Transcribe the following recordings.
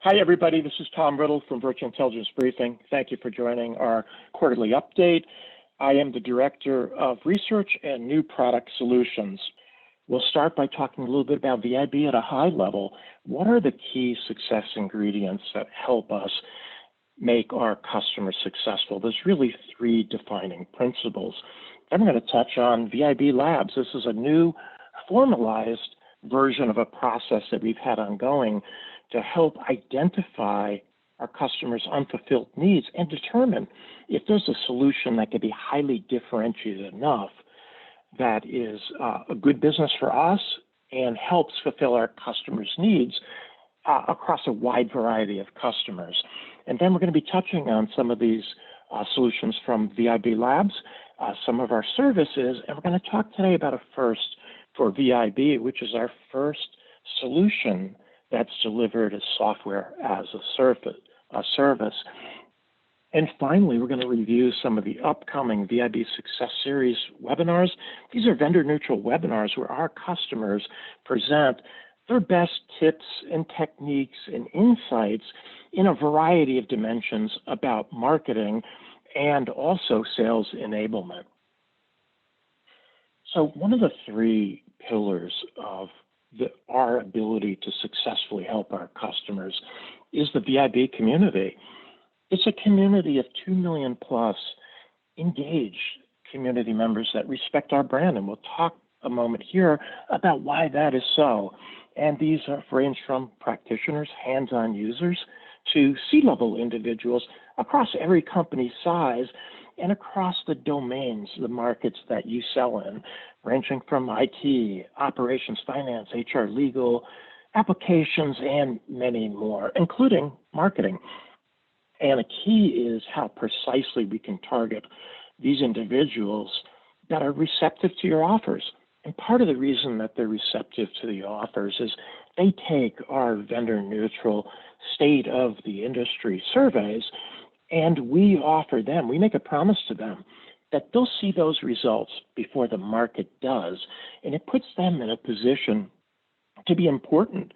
Hi, everybody. This is Tom Riddle from Virtual Intelligence Briefing. Thank you for joining our quarterly update. I am the Director of Research and New Product Solutions. We'll start by talking a little bit about VIB at a high level. What are the key success ingredients that help us make our customers successful? There's really three defining principles. Then I'm going to touch on VIB Labs. This is a new formalized version of a process that we've had ongoing to help identify our customers' unfulfilled needs and determine if there's a solution that can be highly differentiated enough that is a good business for us and helps fulfill our customers' needs across a wide variety of customers. And then we're going to be touching on some of these solutions from VIB Labs, some of our services, and we're going to talk today about a first for VIB, which is our first solution that's delivered as software as a service. And finally, we're going to review some of the upcoming VIB Success Series webinars. These are vendor-neutral webinars where our customers present their best tips and techniques and insights in a variety of dimensions about marketing and also sales enablement. So one of the three pillars of our ability to successfully help our customers is the VIB community. It's a community of 2 million plus engaged community members that respect our brand, and we'll talk a moment here about why that is so. And these range from practitioners, hands-on users, to C-level individuals across every company size and across the domains, the markets that you sell in, ranging from IT, operations, finance, HR, legal, applications, and many more, including marketing. And the key is how precisely we can target these individuals that are receptive to your offers. And part of the reason that they're receptive to the offers is they take our vendor-neutral state of the industry surveys, and we offer them, we make a promise to them that they'll see those results before the market does. And it puts them in a position to be important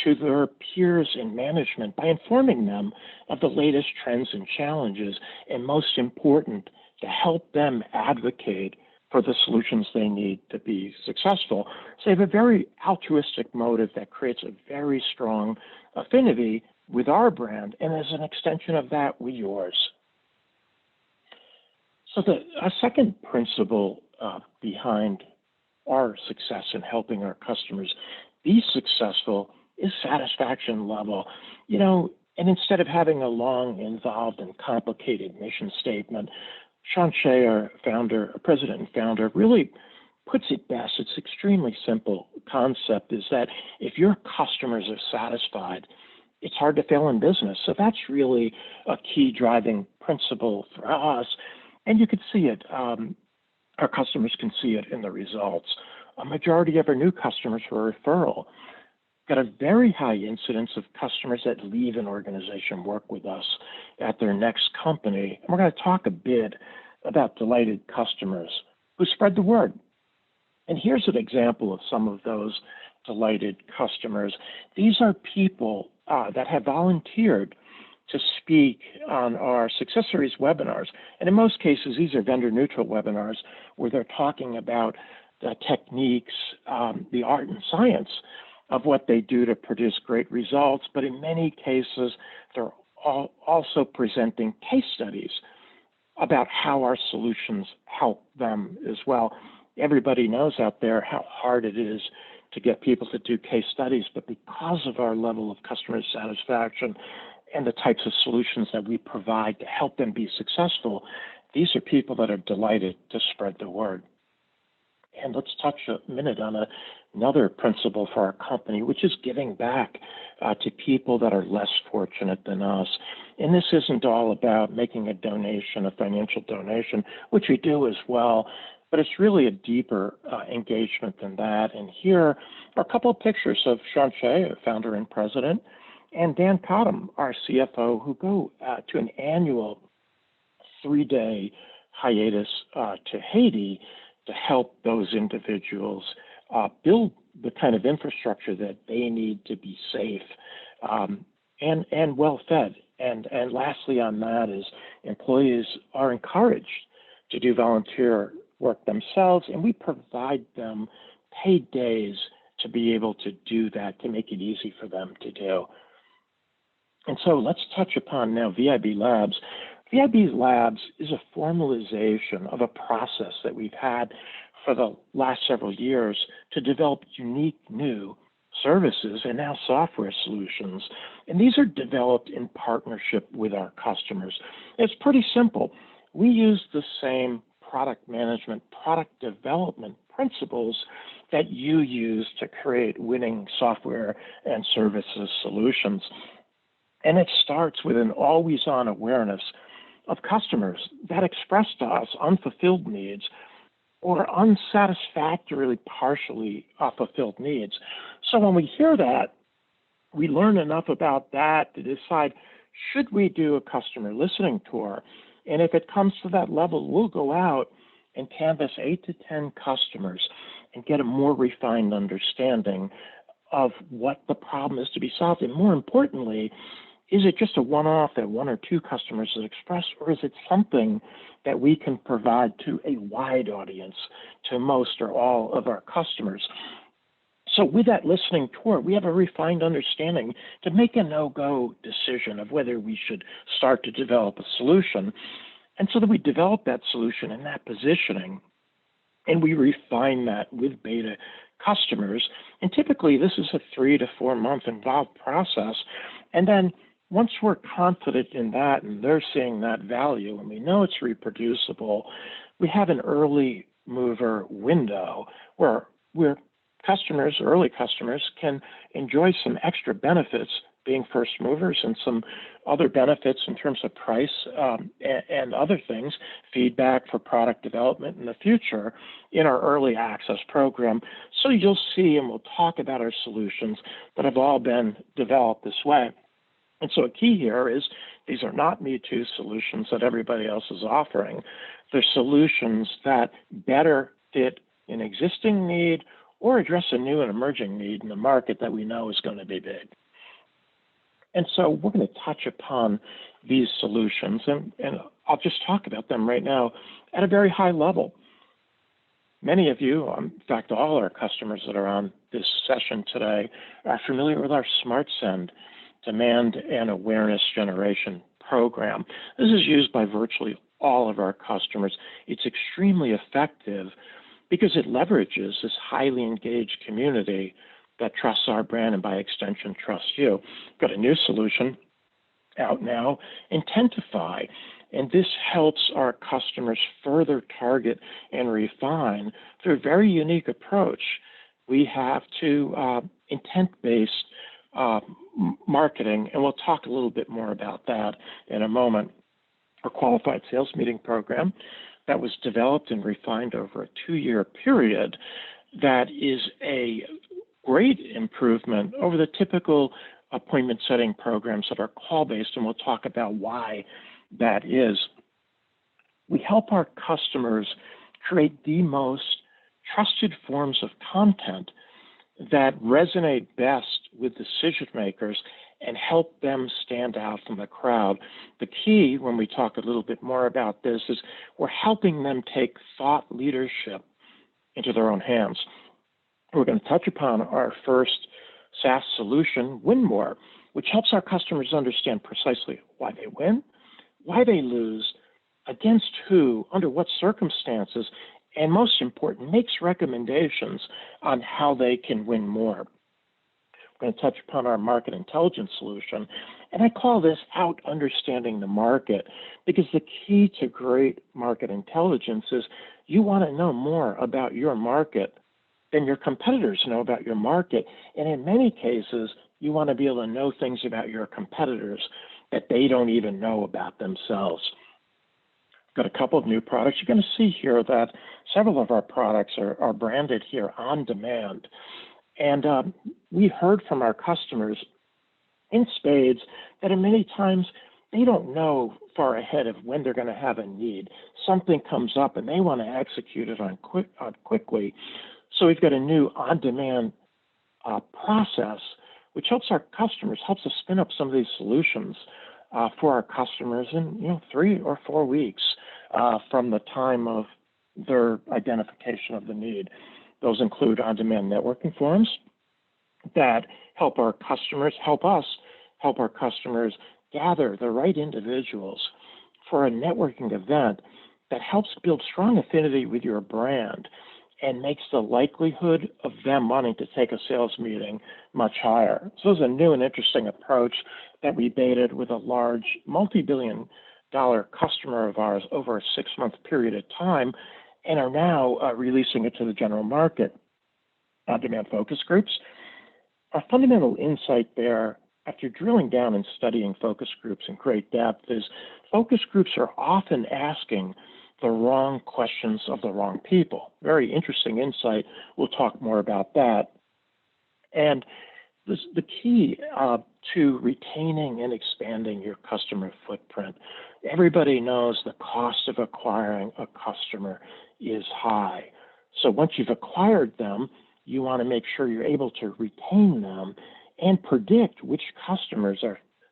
to their peers in management by informing them of the latest trends and challenges, and most important, to help them advocate for the solutions they need to be successful. So they have a very altruistic motive that creates a very strong affinity with our brand, and as an extension of that, with yours. So a second principle behind our success in helping our customers be successful is satisfaction level. You know, and instead of having a long, involved, and complicated mission statement, Sean Shea, our president and founder, really puts it best. It's extremely simple concept is that if your customers are satisfied, it's hard to fail in business. So that's really a key driving principle for us. And you can see it, our customers can see it in the results. A majority of our new customers were referral. Got a very high incidence of customers that leave an organization work with us at their next company. And we're going to talk a bit about delighted customers who spread the word. And here's an example of some of those delighted customers. These are people that have volunteered to speak on our Success Series webinars. And in most cases, these are vendor-neutral webinars where they're talking about the techniques, the art and science of what they do to produce great results. But in many cases, they're also presenting case studies about how our solutions help them as well. Everybody knows out there how hard it is to get people to do case studies, but because of our level of customer satisfaction and the types of solutions that we provide to help them be successful, these are people that are delighted to spread the word. And let's touch a minute on another principle for our company, which is giving back to people that are less fortunate than us. And this isn't all about making a donation, a financial donation, which we do as well, but it's really a deeper engagement than that. And here are a couple of pictures of Sean Shea, our founder and president, and Dan Cottam, our CFO, who go to an annual 3-day hiatus to Haiti to help those individuals build the kind of infrastructure that they need to be safe. and well fed. And lastly on that is employees are encouraged to do volunteer work themselves, and we provide them paid days to be able to do that, to make it easy for them to do. And so let's touch upon now VIB Labs. VIB Labs is a formalization of a process that we've had for the last several years to develop unique new services and now software solutions. And these are developed in partnership with our customers. It's pretty simple. We use the same product management, product development principles that you use to create winning software and services solutions. And it starts with an always-on awareness of customers that express to us unfulfilled needs or unsatisfactorily partially fulfilled needs. So when we hear that, we learn enough about that to decide, should we do a customer listening tour? And if it comes to that level, we'll go out and canvass 8 to 10 customers and get a more refined understanding of what the problem is to be solved. And more importantly, is it just a one-off that one or two customers that express, or is it something that we can provide to a wide audience, to most or all of our customers? So with that listening tour, we have a refined understanding to make a no-go decision of whether we should start to develop a solution. And so that we develop that solution and that positioning, and we refine that with beta customers. And typically this is a 3 to 4 month involved process. And then once we're confident in that and they're seeing that value and we know it's reproducible, we have an early mover window where customers, early customers, can enjoy some extra benefits being first movers and some other benefits in terms of price and other things, feedback for product development in the future in our early access program. So you'll see, and we'll talk about our solutions that have all been developed this way. And so a key here is these are not Me Too solutions that everybody else is offering. They're solutions that better fit an existing need or address a new and emerging need in the market that we know is going to be big. And so we're going to touch upon these solutions, and I'll just talk about them right now at a very high level. Many of you, in fact, all our customers that are on this session today are familiar with our SmartZone Demand and Awareness Generation program. This is used by virtually all of our customers. It's extremely effective because it leverages this highly engaged community that trusts our brand and by extension trusts you. Got a new solution out now, Intentify, and this helps our customers further target and refine through a very unique approach. We have to intent-based marketing, and we'll talk a little bit more about that in a moment. Our qualified sales meeting program that was developed and refined over a 2-year period that is a great improvement over the typical appointment setting programs that are call-based, and we'll talk about why that is. We help our customers create the most trusted forms of content that resonate best with decision makers and help them stand out from the crowd. The key, when we talk a little bit more about this, is we're helping them take thought leadership into their own hands. We're going to touch upon our first SaaS solution, Win More, which helps our customers understand precisely why they win, why they lose, against who, under what circumstances, and most important, makes recommendations on how they can win more. We're going to touch upon our market intelligence solution, and I call this out understanding the market, because the key to great market intelligence is you want to know more about your market than your competitors know about your market, and in many cases, you want to be able to know things about your competitors that they don't even know about themselves. Got a couple of new products. You're going to see here that several of our products are branded here on demand. And we heard from our customers in spades that in many times they don't know far ahead of when they're going to have a need. Something comes up and they want to execute it on quickly. So we've got a new on-demand process which helps our customers, helps us spin up some of these solutions for our customers in 3 or 4 weeks from the time of their identification of the need. Those include on-demand networking forums that help our customers, help our customers gather the right individuals for a networking event that helps build strong affinity with your brand and makes the likelihood of them wanting to take a sales meeting much higher. So it's a new and interesting approach that we baited with a large multi-billion-dollar customer of ours over a 6-month period of time and are now releasing it to the general market. On-demand focus groups. Our fundamental insight there, after drilling down and studying focus groups in great depth, is focus groups are often asking the wrong questions of the wrong people. Very interesting insight. We'll talk more about that. And the key to retaining and expanding your customer footprint. Everybody knows the cost of acquiring a customer is high. So once you've acquired them, you want to make sure you're able to retain them and predict which customers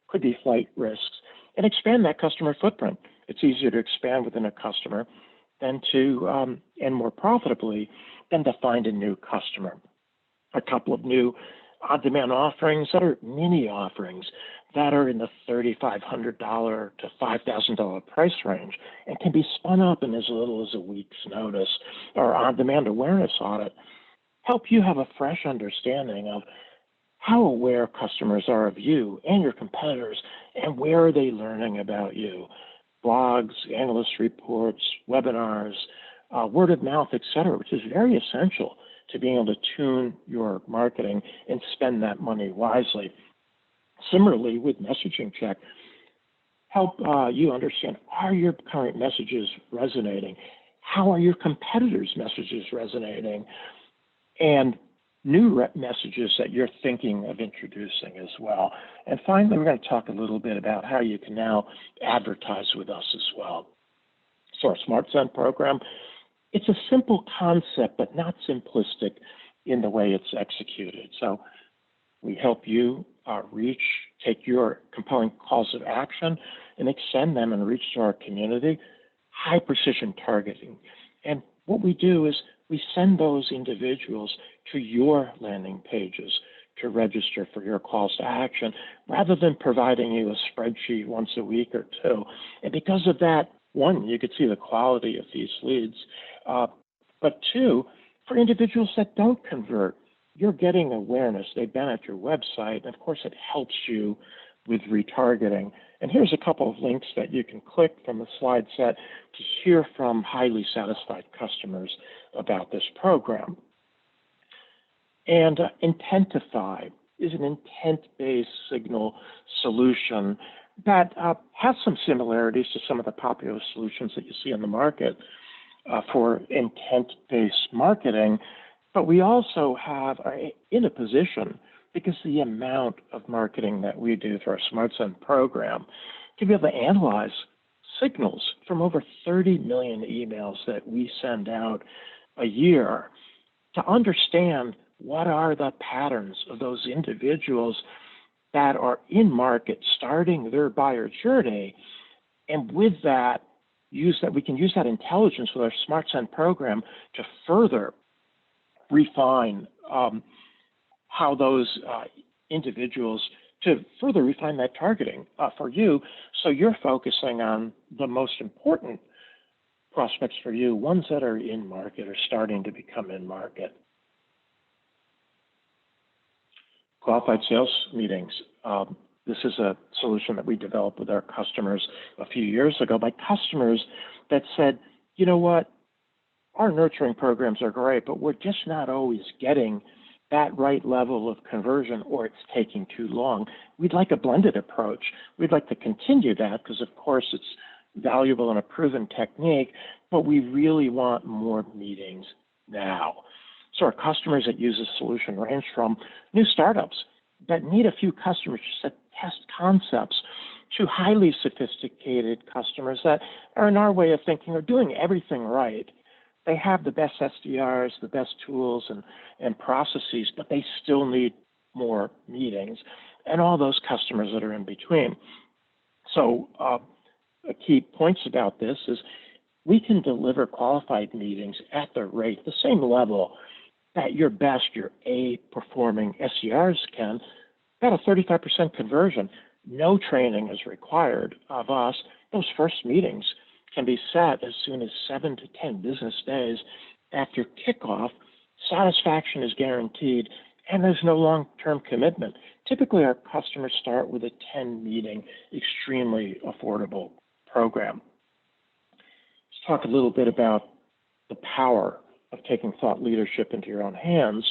could be flight risks and expand that customer footprint. It's easier to expand within a customer than to, and more profitably, than to find a new customer. A couple of new on-demand offerings that are mini offerings that are in the $3,500 to $5,000 price range and can be spun up in as little as a week's notice. Our on-demand awareness audit help you have a fresh understanding of how aware customers are of you and your competitors and where are they learning about you. Blogs, analyst reports, webinars, word of mouth, et cetera, which is very essential to being able to tune your marketing and spend that money wisely. Similarly, with messaging check, help you understand, are your current messages resonating? How are your competitors' messages resonating? And new messages that you're thinking of introducing as well. And finally, we're going to talk a little bit about how you can now advertise with us as well. So our SmartZone program, it's a simple concept, but not simplistic in the way it's executed. So we help you take your compelling calls of action and extend them and reach to our community, high precision targeting. And what we do is we send those individuals to your landing pages to register for your calls to action rather than providing you a spreadsheet once a week or two. And because of that, one, you could see the quality of these leads. But two, for individuals that don't convert, you're getting awareness. They've been at your website. And of course, it helps you with retargeting. And here's a couple of links that you can click from the slide set to hear from highly satisfied customers about this program. And Intentify is an intent-based signal solution that has some similarities to some of the popular solutions that you see on the market for intent-based marketing. But we also are in a position, because the amount of marketing that we do through our SmartZone program, to be able to analyze signals from over 30 million emails that we send out a year to understand what are the patterns of those individuals that are in market starting their buyer journey. And with that, we can use that intelligence with our SmartZone program to further refine how those individuals, to further refine that targeting for you, so you're focusing on the most important prospects for you, ones that are in market or starting to become in market. Qualified sales meetings. This is a solution that we developed with our customers a few years ago by customers that said, you know what, our nurturing programs are great, but we're just not always getting that right level of conversion, or it's taking too long. We'd like a blended approach. We'd like to continue that because, of course, it's valuable and a proven technique, but we really want more meetings now. So our customers that use this solution range from new startups that need a few customers to test concepts to highly sophisticated customers that are, in our way of thinking, are doing everything right. They have the best SDRs, the best tools and processes, but they still need more meetings, and all those customers that are in between. So a key points about this is we can deliver qualified meetings at the rate, the same level that your best, your A performing SDRs can, about a 35% conversion. No training is required of us. Those first meetings can be set as soon as 7 to 10 business days after kickoff. Satisfaction is guaranteed, and there's no long-term commitment. Typically, our customers start with a 10-meeting, extremely affordable program. Let's talk a little bit about the power of taking thought leadership into your own hands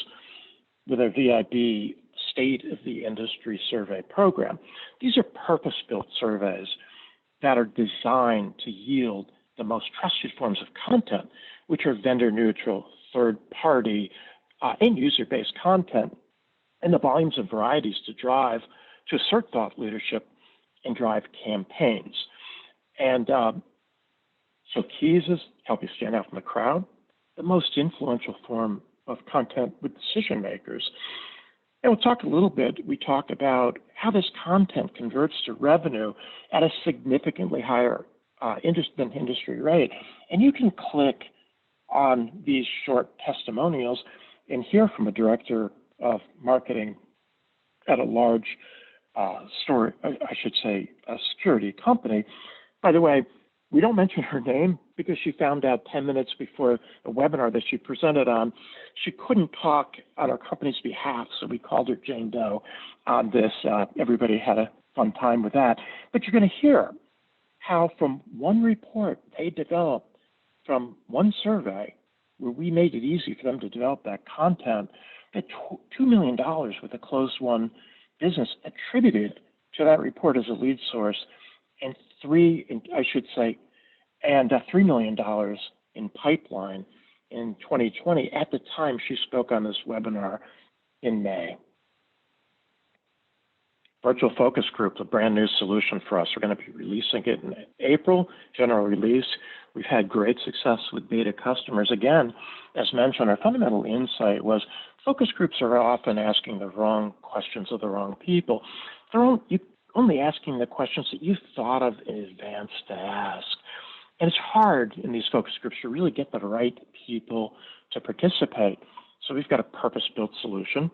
with our VIB State of the Industry Survey program. These are purpose-built surveys that are designed to yield the most trusted forms of content, which are vendor-neutral, third-party, and user-based content, and the volumes and varieties to assert thought leadership and drive campaigns. And so keys is help you stand out from the crowd, the most influential form of content with decision makers. And we'll talk a little bit, we talk about how this content converts to revenue at a significantly higher than industry rate. And you can click on these short testimonials and hear from a director of marketing at a large a security company. By the way, we don't mention her name because she found out 10 minutes before the webinar that she presented on, she couldn't talk on our company's behalf, so we called her Jane Doe on this. Everybody had a fun time with that. But you're going to hear how from one report they developed from one survey where we made it easy for them to develop that content, that $2 million with a closed-won business attributed to that report as a lead source, and $3 million in pipeline in 2020 at the time she spoke on this webinar in May. Virtual Focus Group, a brand new solution for us. We're going to be releasing it in April, general release. We've had great success with beta customers. Again, as mentioned, our fundamental insight was focus groups are often asking the wrong questions of the wrong people. They're only asking the questions that you thought of in advance to ask. And it's hard in these focus groups to really get the right people to participate. So we've got a purpose-built solution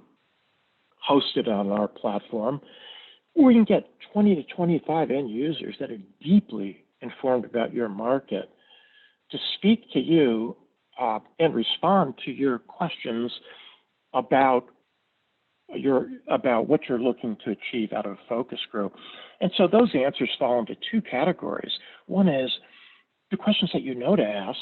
hosted on our platform where we can get 20 to 25 end users that are deeply informed about your market to speak to you and respond to your questions about what you're looking to achieve out of a focus group. And so those answers fall into two categories. One is the questions that you know to ask,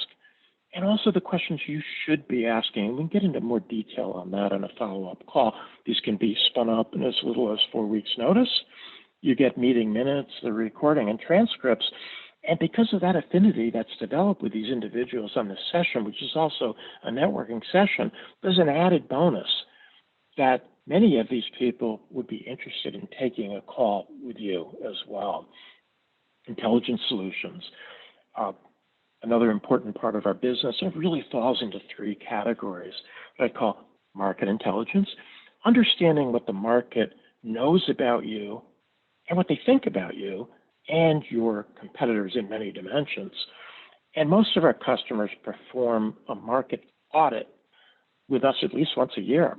and also the questions you should be asking. We can get into more detail on that in a follow-up call. These can be spun up in as little as 4 weeks' notice. You get meeting minutes, the recording, and transcripts. And because of that affinity that's developed with these individuals on this session, which is also a networking session, there's an added bonus that many of these people would be interested in taking a call with you as well. Intelligence solutions. Another important part of our business, it really falls into three categories that I call market intelligence, understanding what the market knows about you and what they think about you and your competitors in many dimensions. And most of our customers perform a market audit with us at least once a year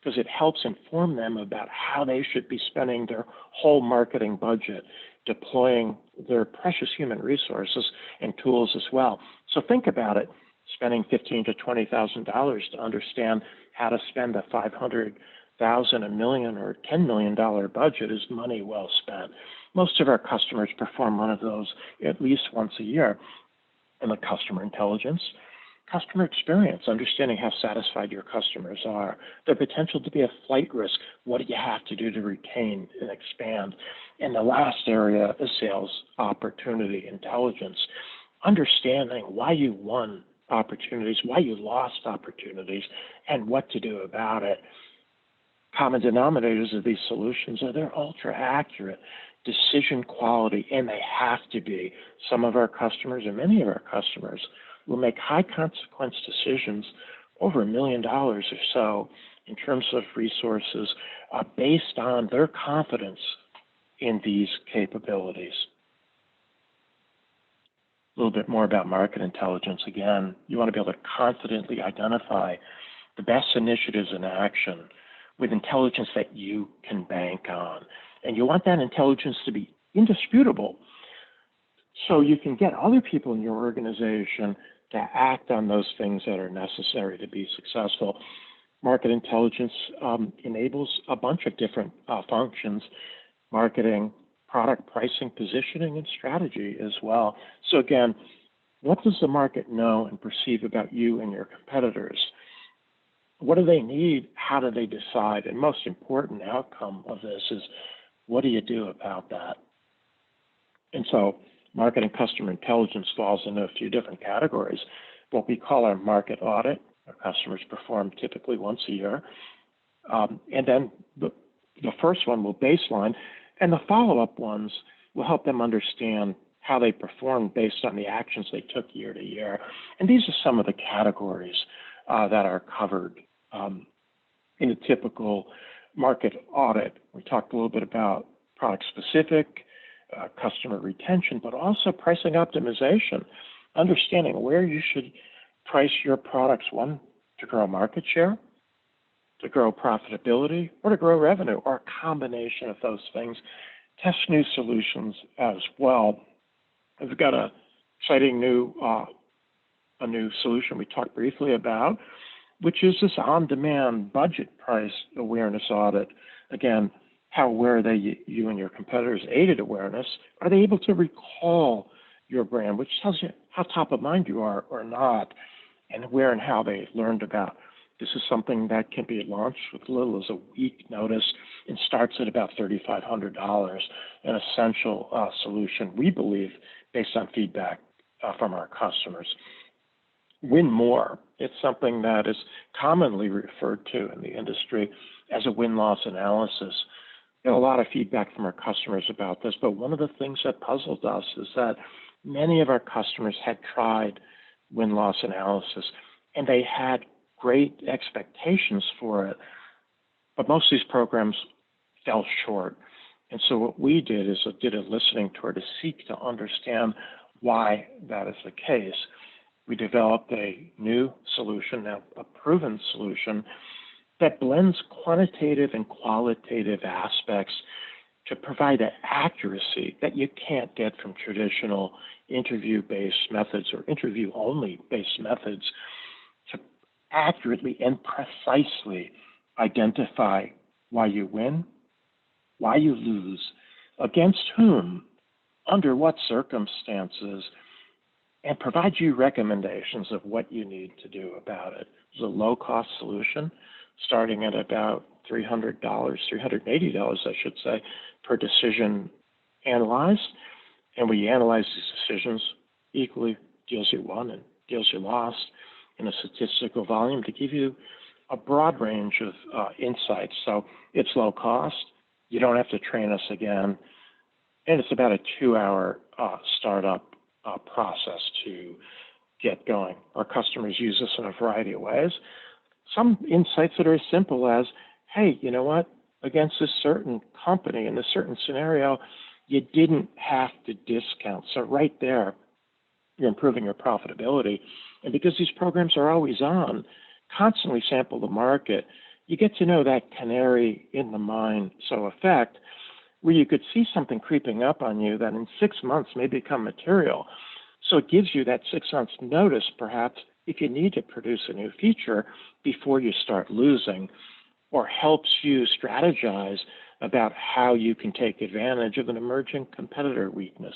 because it helps inform them about how they should be spending their whole marketing budget, deploying their precious human resources and tools as well. So think about it, spending $15,000 to $20,000 to understand how to spend a $500,000, $1 million, or $10 million budget is money well spent. Most of our customers perform one of those at least once a year. And the customer intelligence, customer experience, understanding how satisfied your customers are, the potential to be a flight risk, what do you have to do to retain and expand? And the last area is sales opportunity intelligence, understanding why you won opportunities, why you lost opportunities, and what to do about it. Common denominators of these solutions are they're ultra accurate, decision quality, and they have to be. Some of our customers, and many of our customers, will make high consequence decisions over $1 million or so in terms of resources based on their confidence in these capabilities. A little bit more about market intelligence. Again, you want to be able to confidently identify the best initiatives in action with intelligence that you can bank on. And you want that intelligence to be indisputable so you can get other people in your organization to act on those things that are necessary to be successful. Market intelligence enables a bunch of different functions: marketing, product pricing, positioning, and strategy as well. So again, what does the market know and perceive about you and your competitors? What do they need? How do they decide? And most important outcome of this is, what do you do about that? And so market and customer intelligence falls into a few different categories. What we call our market audit, our customers perform typically once a year. And then the first one will baseline, and the follow-up ones will help them understand how they performed based on the actions they took year to year. And these are some of the categories that are covered in a typical market audit. We talked a little bit about product specific, customer retention, but also pricing optimization, understanding where you should price your products, one, to grow market share, to grow profitability, or to grow revenue, or a combination of those things. Test new solutions as well. We've got a exciting new solution we talked briefly about, which is this on-demand budget price awareness audit. Again, how aware are they, you and your competitors? Aided awareness. Are they able to recall your brand, which tells you how top of mind you are or not, and where and how they learned about. This is something that can be launched with little as a week notice and starts at about $3,500, an essential solution, we believe, based on feedback from our customers. Win more. It's something that is commonly referred to in the industry as a win-loss analysis. We get a lot of feedback from our customers about this, but one of the things that puzzled us is that many of our customers had tried win-loss analysis, and they had great expectations for it, but most of these programs fell short. And so what we did is did a listening tour to seek to understand why that is the case. We developed a new solution, now a proven solution, that blends quantitative and qualitative aspects to provide an accuracy that you can't get from traditional interview-based methods or interview-only based methods, to accurately and precisely identify why you win, why you lose, against whom, under what circumstances, and provide you recommendations of what you need to do about it. It's a low-cost solution, starting at about $380, I should say, per decision analyzed. And we analyze these decisions equally, deals you won and deals you lost, in a statistical volume to give you a broad range of insights. So it's low cost. You don't have to train us again. And it's about a 2-hour startup process to get going. Our customers use this in a variety of ways. Some insights that are as simple as, hey, you know what? Against this certain company in this certain scenario, you didn't have to discount. So right there, you're improving your profitability. And because these programs are always on, constantly sample the market, you get to know that canary in the mine so effect, where you could see something creeping up on you that in 6 months may become material. So it gives you that 6 months notice, perhaps, if you need to produce a new feature before you start losing, or helps you strategize about how you can take advantage of an emerging competitor weakness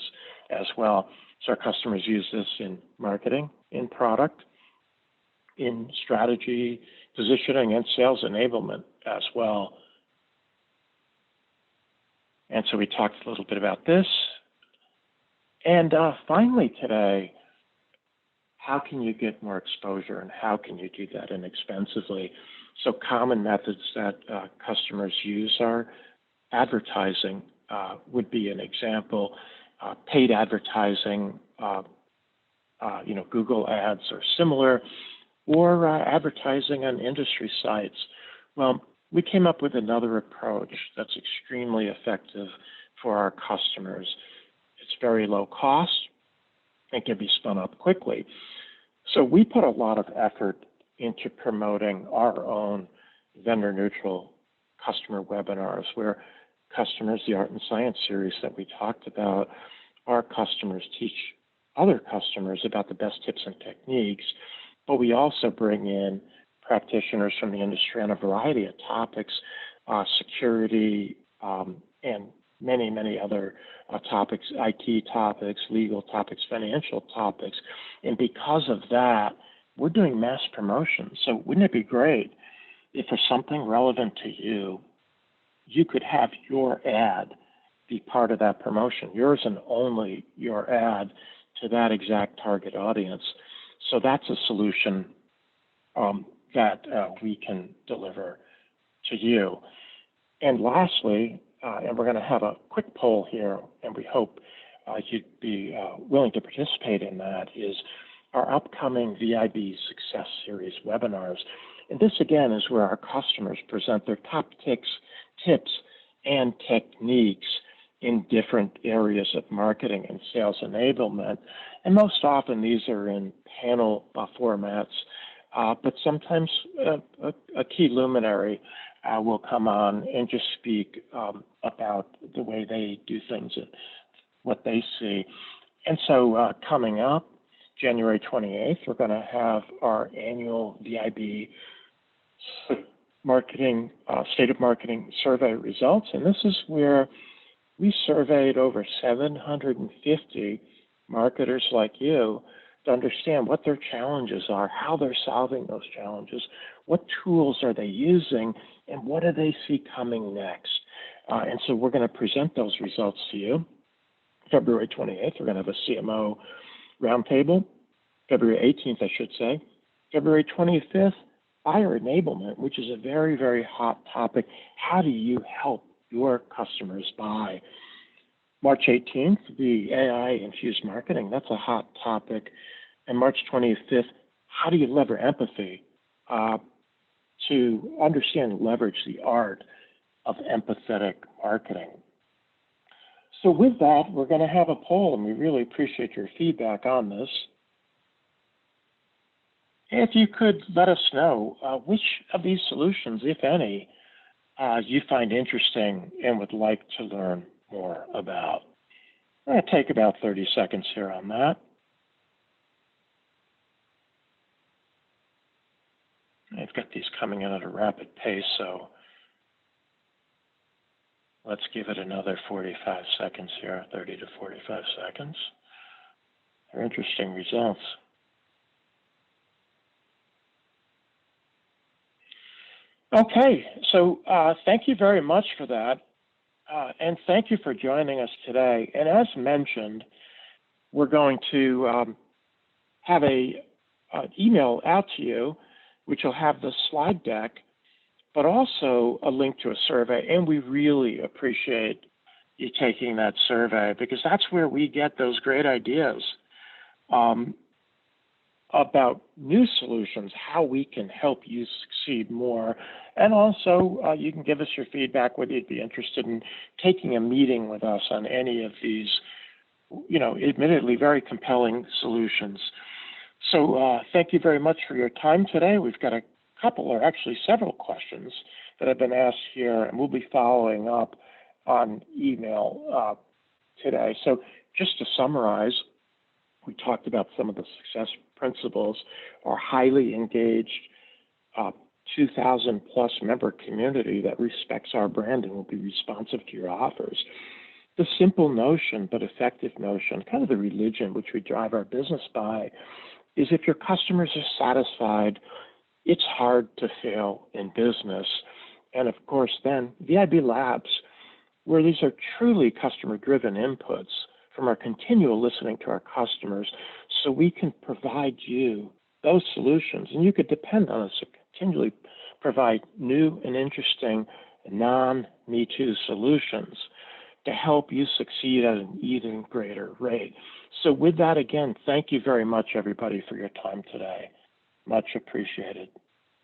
as well. So our customers use this in marketing, in product, in strategy, positioning, and sales enablement as well. And so we talked a little bit about this. And finally today, how can you get more exposure, and how can you do that inexpensively? So common methods that customers use are advertising would be an example. Paid advertising, Google ads or similar, or advertising on industry sites. Well, we came up with another approach that's extremely effective for our customers. It's very low cost and can be spun up quickly. So we put a lot of effort into promoting our own vendor-neutral customer webinars where customers, the Art and Science series that we talked about, our customers teach other customers about the best tips and techniques, but we also bring in practitioners from the industry on a variety of topics, security, and many, many other topics, IT topics, legal topics, financial topics. And because of that, we're doing mass promotion. So wouldn't it be great if for something relevant to you, you could have your ad be part of that promotion, yours and only your ad to that exact target audience. So that's a solution that we can deliver to you. And lastly, and we're going to have a quick poll here, and we hope you'd be willing to participate in that, is our upcoming VIB Success Series webinars. And this, again, is where our customers present their top tips and techniques in different areas of marketing and sales enablement. And most often, these are in panel formats, but sometimes a key luminary will come on and just speak about the way they do things and what they see. And so coming up, January 28th, we're going to have our annual VIB marketing, State of Marketing survey results. And this is where we surveyed over 750 marketers like you to understand what their challenges are, how they're solving those challenges, what tools are they using, and what do they see coming next. And so we're going to present those results to you. February 28th, we're going to have a CMO roundtable. February 18th, I should say. February 25th, buyer enablement, which is a very, very hot topic. How do you help your customers buy? March 18th, the AI-infused marketing. That's a hot topic. And March 25th, how do you leverage empathy to understand and leverage the art of empathetic marketing? So with that, we're going to have a poll, and we really appreciate your feedback on this. If you could let us know which of these solutions, if any, you find interesting and would like to learn more about. I'm going to take about 30 seconds here on that. I've got these coming in at a rapid pace, so let's give it another 45 seconds here, 30 to 45 seconds. They're interesting results. Okay, so thank you very much for that, and thank you for joining us today. And as mentioned, we're going to have an email out to you, which will have the slide deck, but also a link to a survey. And we really appreciate you taking that survey, because that's where we get those great ideas about new solutions, how we can help you succeed more. And also, you can give us your feedback whether you'd be interested in taking a meeting with us on any of these, admittedly very compelling solutions. So thank you very much for your time today. We've got a couple, or actually several questions that have been asked here, and we'll be following up on email today. So just to summarize, we talked about some of the success principles. Our highly engaged 2,000 plus member community that respects our brand and will be responsive to your offers. The simple notion, but effective notion, kind of the religion which we drive our business by, is if your customers are satisfied, it's hard to fail in business. And of course, then VIB Labs, where these are truly customer-driven inputs from our continual listening to our customers, so we can provide you those solutions. And you could depend on us to continually provide new and interesting non-Me Too solutions to help you succeed at an even greater rate. So with that, again, thank you very much, everybody, for your time today. Much appreciated.